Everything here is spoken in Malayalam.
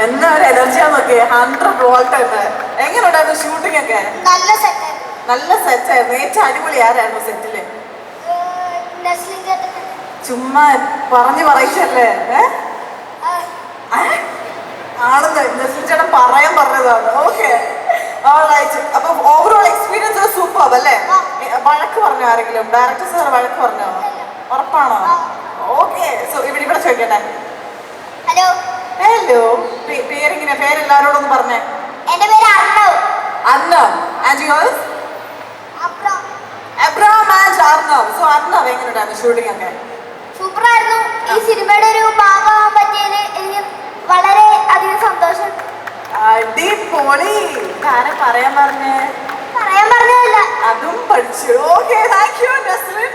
എന്നാ ഒരു എനർജിയാ നോക്കിയേ, 100 വോൾട്ട് ഉണ്ട്. എങ്ങനെ ഉണ്ടായിരുന്നു ഷൂട്ടിംഗ് ഒക്കെ? നല്ല സെറ്റ്. നല്ല സെറ്റ് ആയിരുന്നു. ഏറ്റവും അടിപൊളി ആരായിരുന്നു സെറ്റില്? ചുമ്മാ പറഞ്ഞു പറയിച്ചല്ലേ ആണെന്ന് നസ്ലിൻ ചേട്ടൻ പറയാൻ പറഞ്ഞതാണ്. ഓക്കെ, അപ്പൊ ഓവറോൾ എക്സ്പീരിയൻസ് സൂപ്പർ അല്ലേ? വഴക്ക് പറഞ്ഞോ ആരെങ്കിലും? ഡയറക്ടർ സാർ വഴക്ക് പറഞ്ഞോ? ഉറപ്പാണോ? ഓക്കെ, സോ ഇവിടെ ചോദിക്കട്ടെ. ഹലോ. ഹലോ, പേരെങ്ങനെ? പേരെല്ലാരോടൊന്ന് പറഞ്ഞേ. എന്റെ പേര് Arnav. Arnav. And yours? Abram and Arnav. So Arnav എങ്ങനെയുണ്ടായിരുന്നു ഷൂട്ടിംഗ് ഒക്കെ? സൂപ്പറായിരുന്നു. ഈ സിനിമയുടെ ഒരു ഭാഗമാകാൻ പറ്റിയതിൽ എനിക്ക് വളരെ അധികം സന്തോഷം. അടിപൊളി. ആരെ പറയാൻ പറഞ്ഞേ? പറയാൻ പറഞ്ഞതല്ല, അതും പഠിച്ചു. Okay, thank you Naslen.